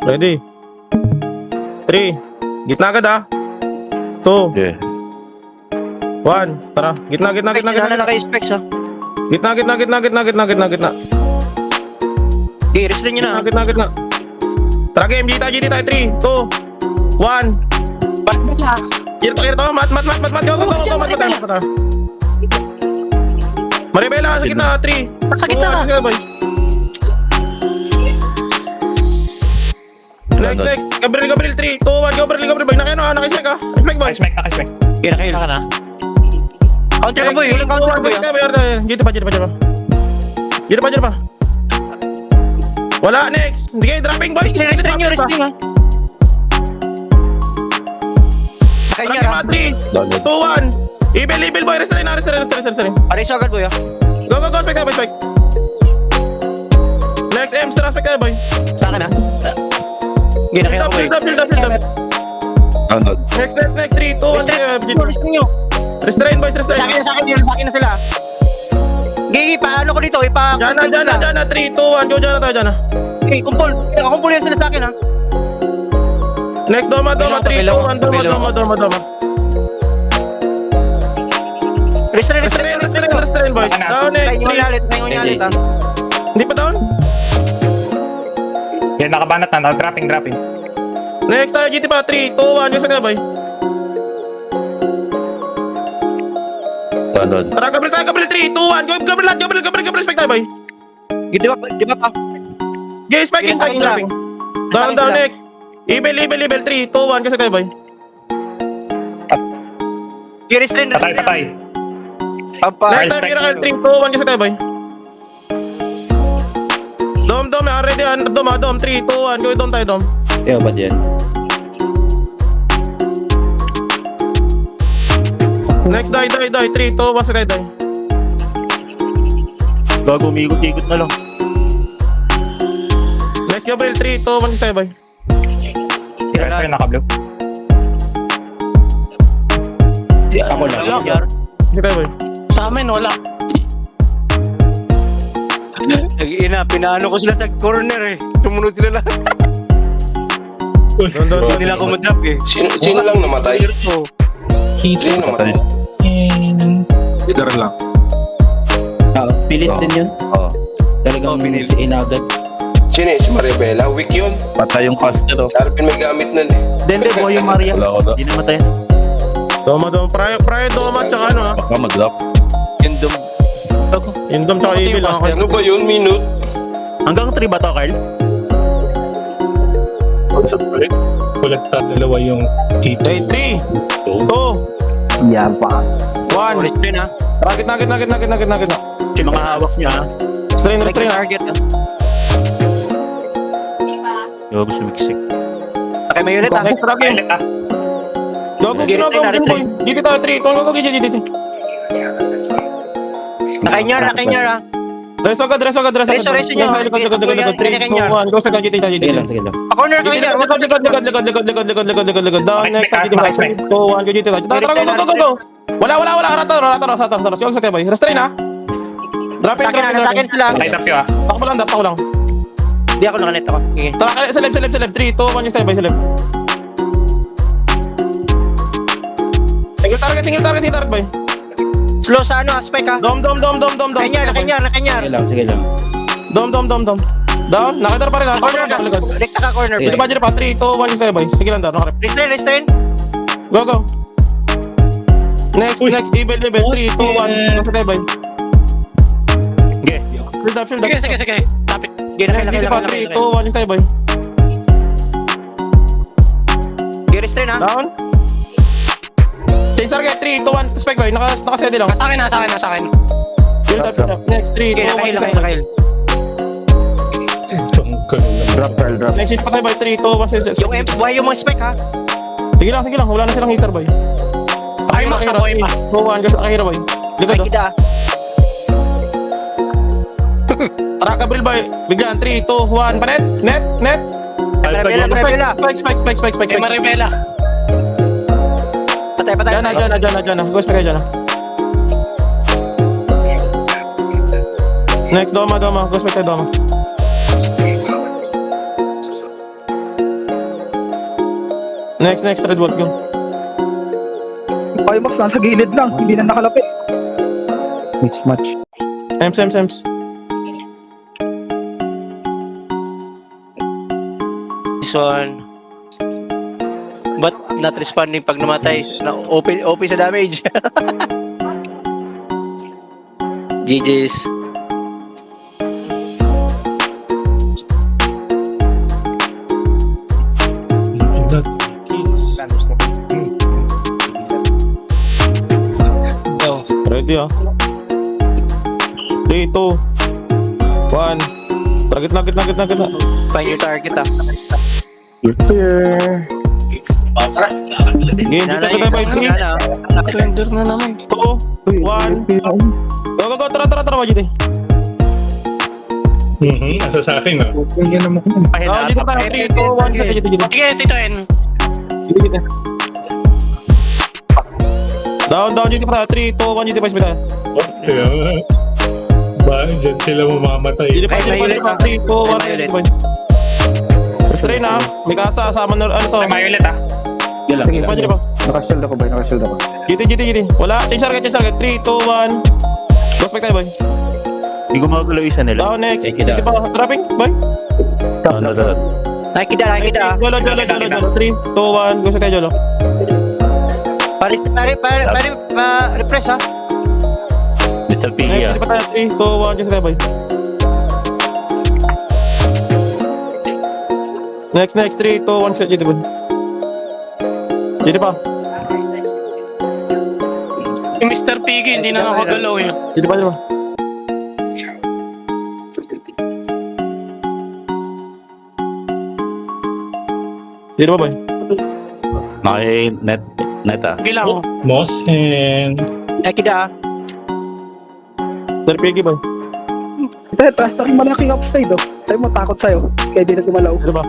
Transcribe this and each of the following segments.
Ready? 3. Gitna agad ah. 2. Okay. 1. Tara. Gitna. Sila na naka-specs ha. Gitna. Okay, restrain nyo na. Gitna. Tara game. GT tayo. 3, 2, 1. Kira to. Mat. Go. Mat. Maribela sa gitna. 3. Sa gitna ka. Boy. Next. Gabriel. 3, 2, 1. Gabriel. Boy. Naka-spec ah. Spec boy. Naka-spec. Okay, naka-heal. Naka na. Counter ka boy. Walang counter ka boy ha. Dito pa. Wala, next. Hindi kayo dropping boys. Restrain nyo ha. Naka-heal ha. 3, 2, 1. Ibel boy. Restrain. Aray so agad boy ha. Go. Spec. Next, M. Spec tayo boy. Sa akin ha. Okay, naka-heal boy. Shield up. Download. Next, 3, 2, 1. Restrain nyo. Restrain boys. Sa akin na sila. Gigi, paano ko dito? Diyan na. 3, 2, 1. Go dyan na. Okay, kumpul. Kumpul yan sila sa akin ha. Next, Doma. 3, 2, 1. Doma. Restrain boys. Down next. Tayo nyo ulit ha. Hindi pa down? Yan, nakabanat na. Dropping. Next tayo GT pa. 3, 2, 1. Go spec tayo boy. Download. Tara, Gabriel. 3, 2, 1. Gabriel, spec tayo boy. Di ba pa? Okay, spec in. Sa akin sila. Down, Sa akin sila. next. Ibel. 3, 2, 1. Go spec tayo boy. Okay, restrain. Patay. Pampa. Next time, Miracle. 3, 2, 1. Go spec tayo boy. Dom. Ready. Dom. 3, 2, 1. Go dom tayo, dom. Kaya ba yan? Next, die. 3, 2, 1. Spec tayo. Bago umiikot-ikot na lang. Next, Gabriel. 3, 2, 1. Go tayo boy. Restrain, naka-blue. Ako lang. Go tayo boy. Sa amin, wala. Nag-ina, pinaano ko sila sa corner eh. Sumunod sila lang. Down. Hindi nila ako madrop eh. Sino lang namatay? So, Sino namatay? Literal lang. Pilit din yun. Oo. Talagang pilit. si inagad. Sino si Maribela? Weak yun. Patay yung caster oh. Arvin may gamit nun eh. Dende, boy yung Maria. Wala ko na. Hindi namatay. Doma. Prior Doma, tsaka ano ha. Baka mag-drop. Yung dom tsaka Ibel ha. Ano ba yun? Minute? Hanggang 3 ba to, Carl? Kolekta dalawa yung tito. Hey, 3, 2, Yan pa. 1. restrain ha. Rakit. Yung mga hawak niya ha. Restrain. Target ha. Yung gusto miksik. Okay, may unit ha. Next, Rocky. Pilot ah. Go. Restrain. GT tayo, 3. Go, GT. Naka-inyar ha. Reso agad. Reso nyo. Likod. 3, 2, 1. Go, spec GT. Sige lang. Pa-corner ka inyar. Likod. Down, next, GT. 3, 2, 1. Go, GT. Tara, go. Wala. Ratar. Yung spec boy. Restrain ha. Drop in. Sa akin sila. Patay tapyo ah. Takbo lang. Hindi ako nakanet ako. Sige. Tara, sa left. 3, 2, 1. Yung spec boy, sa left. Single target boy. Slow sa ano, spike ha. Dom. Naka-inyar. Sige lang. Dom. Down. Nakadar pa rin ha. Corner ka. Likod. Rekta ka corner. Ito budget pa. 3, 2, 1. Yung spec boy. Sige lang, down. Restrain. Go. Next, Ibel. 3, 2, 1. Yung spec boy. Okay. Shield up. Sige. Tapit. GT pa. 3, 2, 1. Yung spec boy. Restrain ha. Down. Change target. 3, 2, 1. Spec boy. Naka-steady lang. Nasa akin. Shield up. Next, 3, 2, 1. Naka-heal. Drop, Carl, drop. Next hit pa tayo boy. 3, 2, 1. Yung M, buhay yung mga spike ha. Sige lang. Wala na silang hitter boy. Ay, maksa boy pa. 2, 1. Gusto nakahira boy. Likod Ay, oh. kita. Tara, Gabriel boy. Bigyan. 3, 2, 1. Panet. Net. Maribela. Spike. Kay Maribela. Patay. Diyan na. Go spike dyan na. Next, Doma. Go spike tayo, Doma. Next, red wall, go. Pimax nasa gilid lang, hindi na nakalapit. Mix match. Ems. This one. But not responding pag namatay. Na OP sa damage. GG's. Go. Ready, ah. 3, 2, 1. Target na. Find your target ah. Yes, sir. Game, dito ka tayo by 3, Surrender na naman. 2, 1. Go, tara, Wajid eh. Nasa sa akin ah. Yan naman ko. Ah, dito tayo, 3, 2, 1. Dito. Sige, Tito N. Dito. Down, dito tayo, 3, 2, 1. Dito tayo. Kaya nga. Ba, dyan sila mamamatay. Dito pa, 3, 2, 1. Dito. Restrain ah. May kasa, sama na, ano to? Violet ah. Yan lang. Dito pa. Nakashield ako, boy. Nakashield ako. GT. Wala, change target. 3, 2, 1. Prospect tayo, boy. Hindi ko magalaw isa nila. Down, next. Take it Dito pa, trapping, boy. Ano. Nakikita. Jolo. 3, 2, 1. Gusto tayo, Jolo. Repress ah. Mr. Piggy Next, ah. dito pa tayo, 3, 2, 1. Gusto tayo, boy. Next, 3, 2, 1. Shot, GT, boy. Dito pa. Yung Mr. Piggy, hindi na nakagalaw eh. Dito pa. Dito pa, boy. Net ah. Sige lang. Mosen. Nakikita ah. Sir Piggy, boy. Taas na rin malaking upside, oh. Tayo mo takot sa'yo. Kaya di na tumalaw. Dito pa.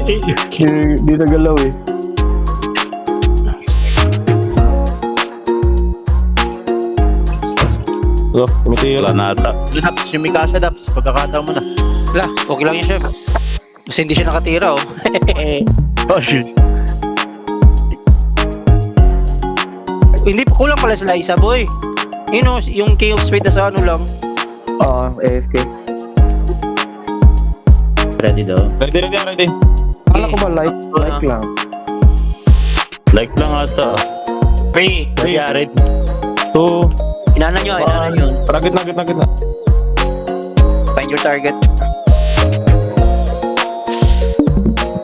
Di nagalaw eh. Go, tumitira. Wala na ata. Daps, yung Mikasa Daps. Pagkakataon mo na. Wala, okay lang yun chef. Kasi hindi siya nakatira oh. Oh shit. Hindi kulang pala sa Liza boy. Yun oh, yung King of Spades sa ano lang. AFK. Ready daw. Ready. Kala ko ba like lang? Like lang ata. 3. Nagyari. 2, Inana nyo. target na. Find your target.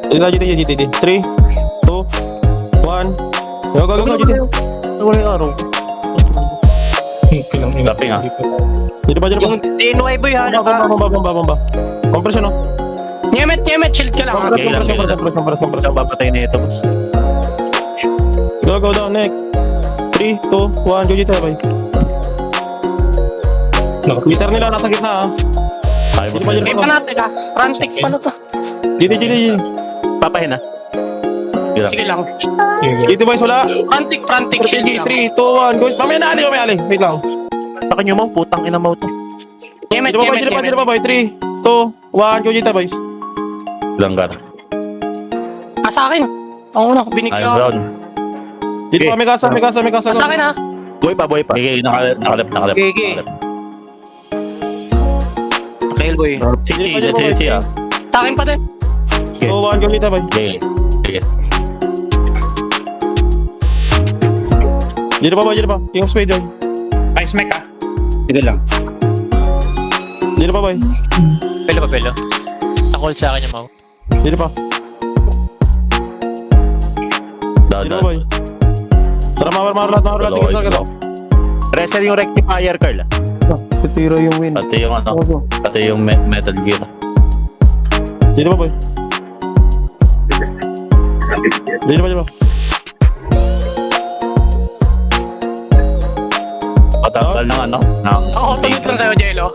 GT. 3, 2, 1. Go, GT. Wala yung araw. Laping, ah. Dito pa. Yung TNY boy ha. Bomba. Compression, no? Nyemet, shield ka lang ah. Okay lang, Compress. Siya papatay na ito. Go down, next. 3, 2, 1. Go, GT, boy. Meter nila, nasa gitna, ah. Tayo mo. Dito pa. Game pa natin ah. Frantic pala to. GT. Papahin na. Sige lang. GT, boys, wala. Frantic shield Sige, lang. 3, 2, 1. Go. Mamaya na, ali. Wait lang. Pakin nyo mo, putang ina mo to. Nyemet. Dito pa, boy. 3, 2, 1. Go, GT, boys. Langgar. Sa akin. Ang una, binigyan Ay, ako. Brown. Dito pa, may kasa. Sa akin ah. Boy pa. Okay, nakalap. Okay. Nakail boy. Sige ah. Sa akin pa din. 2, 1. Go, GT, boy. Sige. Dito pa. King of Spades, boy. Ice mech ah. Sige lang. Dito pa, boy. Pelo. Nakult sa akin yung mau. Dito pa. Dito pa, boy. Tara, mawar lahat. Sige. Reser yung rectifier, Carl. Titira yung win. Pati yung metal gear. Dito pa, boy. Dito pa. Patanggal ng ano? Naka-auto-net lang sa'yo, Jello.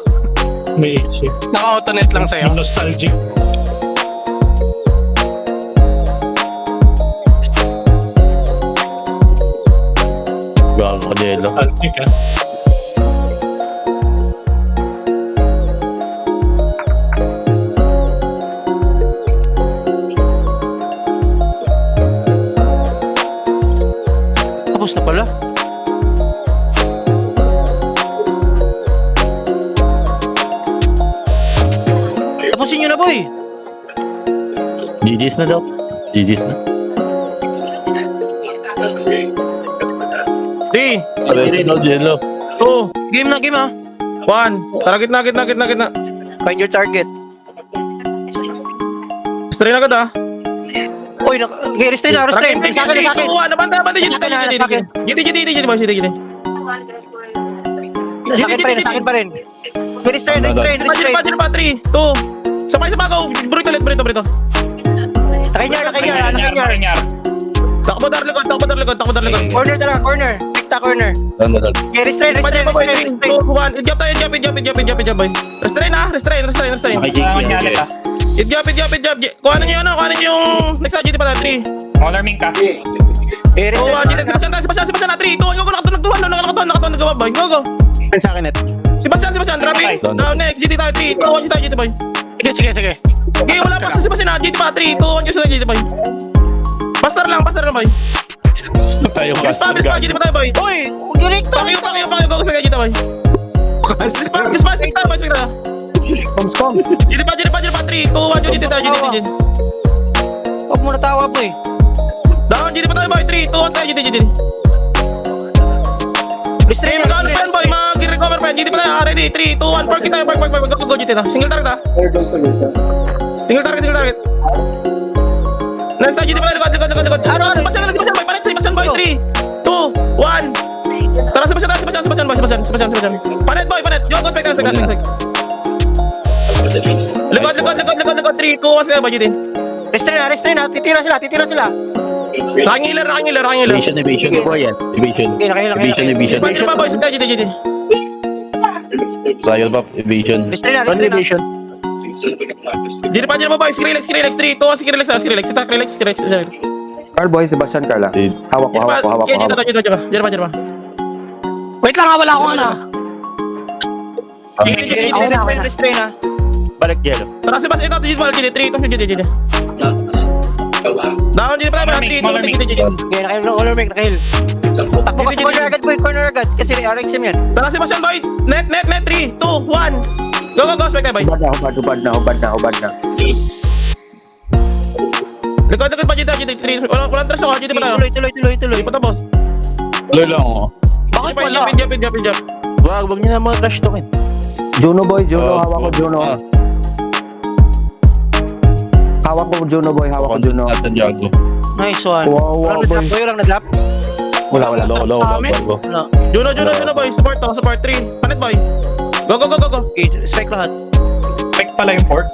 May chip. Naka-auto-net lang sa'yo. Nostalgic. Gago ka, Jello. Nostalgic ah. Tapusin nyo na, boy. GG's na daw. GG's na. 3, Ready daw, Jello. 2, Game na, game ha. 1. Tara, gitna. Find your target. Strain agad ah. Uy, restrain na, restrain. Sa akin, sa akin. Nabanda, Sa akin. GT, boys, GT. Sa akin pa rin, sa akin pa rin. Restrain. Badger pa, 3, 2. Sabay go. Burrito. Nakanyar. Takbo dar likod. Corner talaga, corner. Pick ta, corner. Ano. Okay, restrain. 3, 2, 1. Idjap tayo, idjap, boy. Restrain. Idjap. Kuhanin niyo yung next na GT pa tayo, 3. Okay, Oh, restrain. Sebastian na 3, 2, nakatuan, nagawa boy. Go. Sa akin, net. Sebastian, dropping. Down next, GT tayo, 3, 2, 1, GT boy. Sige. Okay, wala pa sa Sebastian na, GT pa, 3, 2, 1, GT boy. Pastor lang boy. Tayo Bilis pa, GT pa tayo boy. Uy, direkto. Pakiyo, go sa GT boy. Bilis pa, speak tayo. Comscom. GT pa, 3, 2, 1, GT tayo, GT. Huwag mo natawa, boy. Down, GT pa tayo boy, 3, 2, 1 tayo, GT. Restrain. Mag-ano pa yan boy, mag-recover pa yan. GT pa tayo, ready, 3, 2, 1, park tayo, go, GT na. Single target ah. Single target. Next tayo, GT pa tayo, likod. Sebastian boy, palit, Sebastian boy, 3, 2, 1. Tara, Sebastian boy. Palit boy. Yo, go, spec. Likod, 3, 2, 1, sila ba, GT? Restrain na. Titira sila. Nakangiller. Evasion po yan. Evasion. Okay, nakahila. Badger pa boy, sa tayo, GT. Trial pa, evasion. Restrain na. GT pa boy, Skrillex, 3, 2, 1, Skrillex. Skrillex. Carboy, Sebastian Carla. Hawak ko. GT pa. Wait lang wala akong ano. Restrain na. Balik, Jello. Tara, Sebastian, ito, GT, 3, 2, GT. Down, GT pa tayo, 3, 2, GT. Okay, nakahil. Takbo ka sa corner agad. Kasi RXM yan. Tara, Sebastian boy, net, 3, 2, 1. Go, spec tayo boy. Hubad na. Likod pa, GT, 3, walang trash ako, GT pa tayo. Tuloy. Punta boss. Tuloy lang ako. Bakit wala? Jump. Wag niyo na mga trash talkin. Juno boy, hawak ko Juno. Hawak ko Juno boy. Natin Jago. Nice one. Wow, boy. Walang na-drop. Wala. Low. Wala. Juno boy, support 3. Panet boy. Go. Okay, spec lahat. Spec pala yung fort.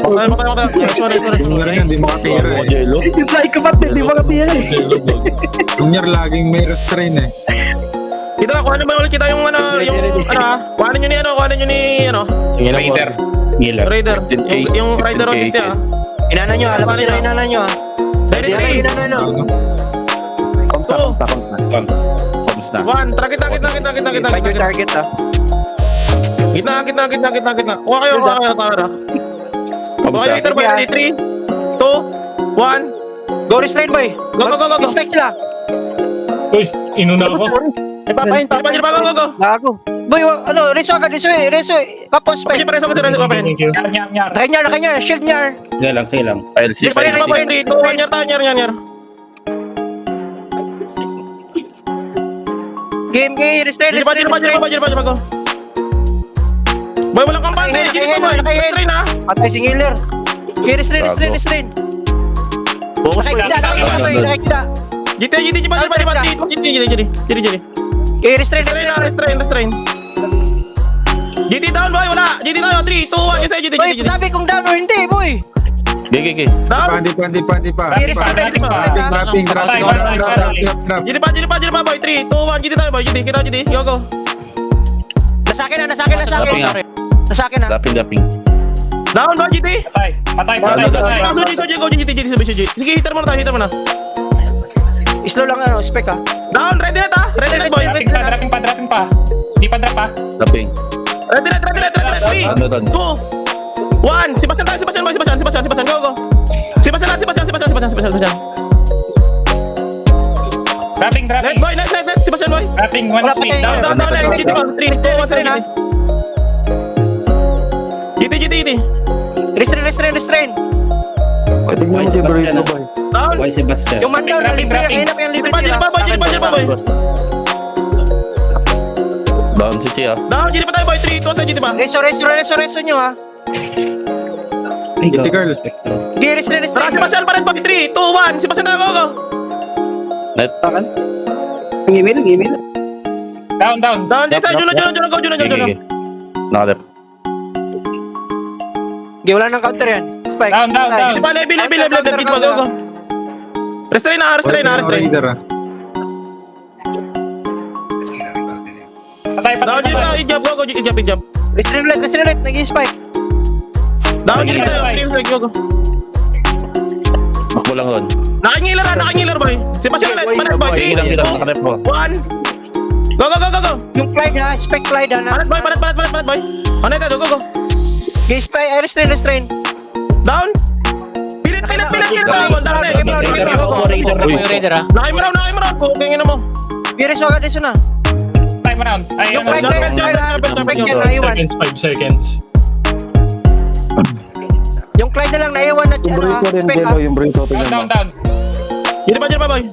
Sorry. Hindi makatira Ako, Jello. Yung sa ikapat, hindi makatira eh. Junior laging may restrain eh. Kita, kuhanin ba ulit kita yung kuhanin nyo ni Raider. Yung Rider on dito ah. Inana nyo, alam ko sila inana nyo. Ready, 3, Inana nyo. Comms na. 1. Tara, kita. Find your target ah. Kita. Kuha kayo, tara. Kuha kayo, Peter boy, ready, 3, 2, 1. Go restrain boy. Go. Spec sila. Uy, inuna ako. Badger pa, go. Bago. Boy, reso agad. Kapon spec. Badger pa, reso ka. Thank you. Nakanyar. Shield nyar. Sige lang. File 6. Ready, 3, 2, 1, nyar. Game, restrain. Badger pa, go. Boy, walang kampante. Gini ko boy. Train ha. Patay si Ngiller. Okay, restrain. Focus po yan. Nakikita. GT, Badger. GT. Okay, restrain. Restrain. GT down boy, wala. GT tayo, 3, 2, 1, isa GT. Boy, sabi kung down or hindi, boy. Gigi. Down. Pandi pa. Okay, restrain. Dropping. GT pa boy, 3, 2, 1, GT tayo boy. GT, go. Nasakin na. Dapping. Down boy, GT. Patay. Suji, go, GT. Sige, hitter mo na. Slow lang spec ah. Down, ready na boy. Dropping pa. Di pa drop ah. Dapping. Ready na, 3, Ano doon? 2, 1. Sebastian boy, Sebastian, go. Sebastian. Dropping. Net boy, Sebastian boy. Dropping, Wala pa tayo. Down, next, GT ko. 3, 2, 1, 7, GT. Restrain. Tignan mo si burrito boy. Down. Yung man down, libre. Kaya na pa yung libre Jiri pa, boy. Down si Chia. Down, Jiri pa tayo, boy. 3, 2, sa GT pa. Reso nyo ha. Di, restrain. Tara, si Basyan pa rin, boy. 3, 2, 1. Si Basyan tayo, go. Net. Ngimil. Down. Down, Jiri tayo. Juno. Okay. Nakalep. Wala nang counter yan. Spike. Down. GT pa, level. GT pa, go. Restrain na. Down, Jiri tayo. Ijab, go. Ijab. Restrain ulit. Nag-spike. Down, Jiri tayo. Please, go. Makbo lang doon. Nakingilar, boy. Si Basyan ulit. Panet, boy. 3, 2, Nakalep mo. 1. Go. Yung Clyde ha. Spike Clyde ha. Panet, boy. Panet, go. Spike. Restrain. Down. Pilit. Down, Yung Raider ah. Nakimaraw. Kukingin mo. Reso agad reso na. Time round. Yung Clyde Spike yan. Naiwan. 5 seconds. Yung Clyde na lang naiwan na Yung burrito rin, Spike ha. Jello. Yung burrito, tignan mo. Down. Jiri pa, boy.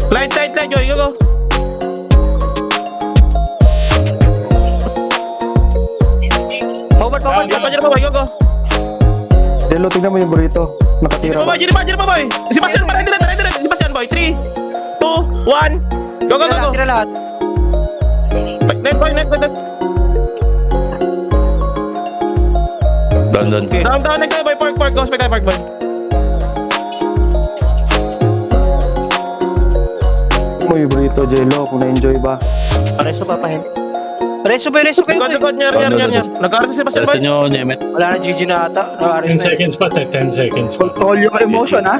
Light, Joy. Go. Forward. Jiri pa, boy. Go. Jello, tignan mo yung burrito. Nakatira ba? Jiri pa, boy. Si Basyan pa rin. Si Basyan, boy. 3, 2, 1. Go. Tira lahat. Net, boy. Down. Down, next time, boy. Park. Go, spec tayo, park, boy. Tignan mo yung burrito, Jello. Kung na-enjoy ba? Reso kayo. Likod, nyar. Nag-aaral si Basyan, Sa boy. inyo, Nemet. Wala na GG na ata. 10 seconds pa. 10 seconds pa. Control yung emotion, ha?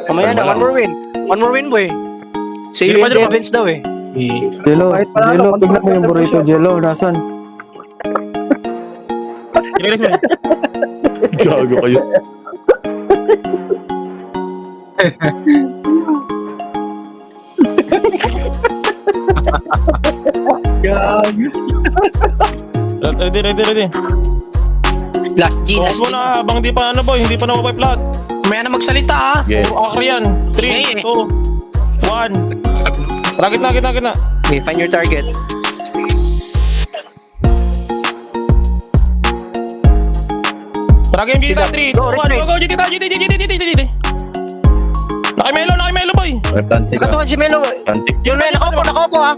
Kamaya na, one more win boy. Si Jiri pa, UND Evans daw eh. Jello, tignan mo yung burrito, Jello. Nasaan? Release mo. Gago kayo. Ready. Last G. Focus mo na habang hindi pa hindi pa na-wipe lahat. Maya na magsalita ah. Okay. Akri yan. 3, 2, 1. Tara, gitna. Okay, find your target. Tara, game GT 3, 2, 1. Go, GT. Nakimelo, boy. Plantik ka. Katuhan si Melo. Plantik. Yung nakaupo ha.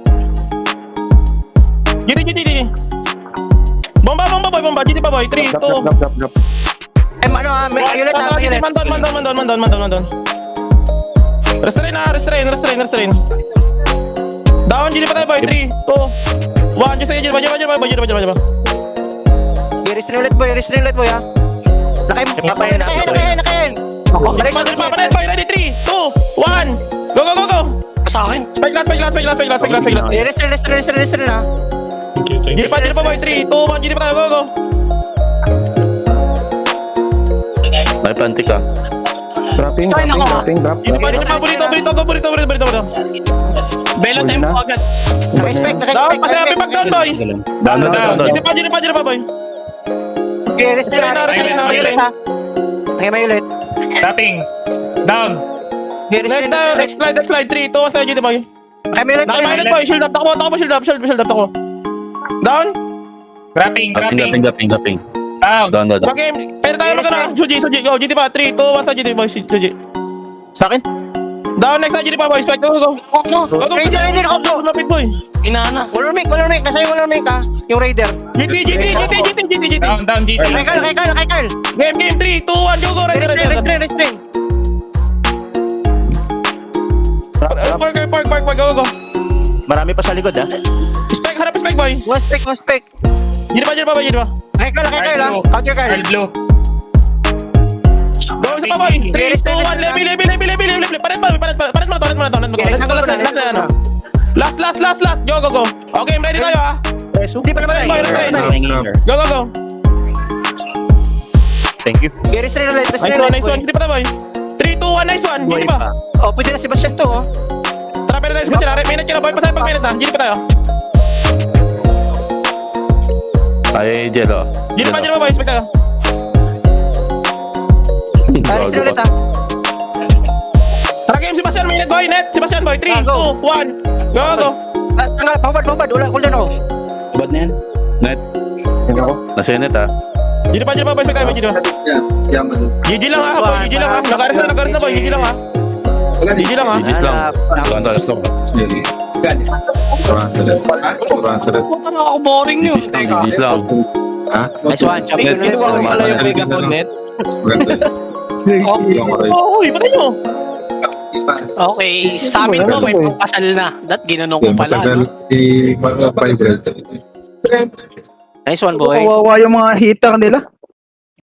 GT. Bomba, GT pa, boy. 3, 2. Drop. Ano ha, Mayulet ha, Mayulet. Mandon. Restrain. Down, GT pa tayo, boy. 3, 2, 1. Just say, Jira. Restrain ulit boy ha. Nakain. Panet, boy. Ready, 3, 2, 1. Go. Sa akin. Spike last. Restrain ha. Thank you. Jira pa, boy. 3, 2, 1. GT pa tayo, go. Nakiplantik ka. Dropping. Drop. GT pa, burrito. Belo Pwede tempo na? agad. Naka-spike. Down, pasabi pag down, boy. Down. Jira pa, boy. Okay, restrain ha. Okay, Mayulet. Tapping. Down. Next slide. 3, 2, 1. Sa'yo, GT, boy. Okay, Mayulet. Nakimailit, boy. Shield up. Takbo, shield up. Down. Grapping. Gapping. Down. Down. Okay, pwede tayo magana. Suji. Go, GT pa. 3, 2, 1. Sa GT, boy. Suji. Sa akin? Down, next na GT pa, boy. Spike, go. Raider, go. Lumapit, boy. Inana. Color make. Nasa yung color make ha. Yung Raider. GT. Down. GT. Kay Carl. Game, 3, 2, 1. Go. Restrain. Park, go. Marami pa sa likod ha. Spike, harap spike, boy. One spec. GT pa. Kay Carl ha. Counter Carl. Carl Blue. Go, isa pa, boy. 3, 2, 1. Level. Paret mo. Last. Go. Okay, ready tayo, ha. Hindi pa naman. Go. Thank you. Restrain ulit. Nice one. GT pa, boy. 3, 2, 1. Nice one. GT pa. Oh, pwede na si Bastian to oh. Tara, pero tayo special. Minute ka na, boy. Pasaya pag minute, ha. GT pa tayo. Ay, Jello. Gini pa boys, spec tayo. Alis na ulit, Tara game, Sebastian, minute boy, net. Sebastian boy, 3, 2, 1. Go, go. Pabad. Wala, cooldown ako. Abad na yan. Net. Nasa net Gini pa boy, spec tayo, Gini. GG lang ha, boy, GG lang ha. Nag-aris na boy, GG lang ha. GG lang ha. Gigis lang. Puta na ako boring yun. Gigis lang. Nice one, champion Net. na yun. Yung Vega po, net. Oo, patay nyo. Okay, sa amin to may pagpasal na. Ginanong ko pala. No? Nice one, boys. Kawawa yung mga hitter nila.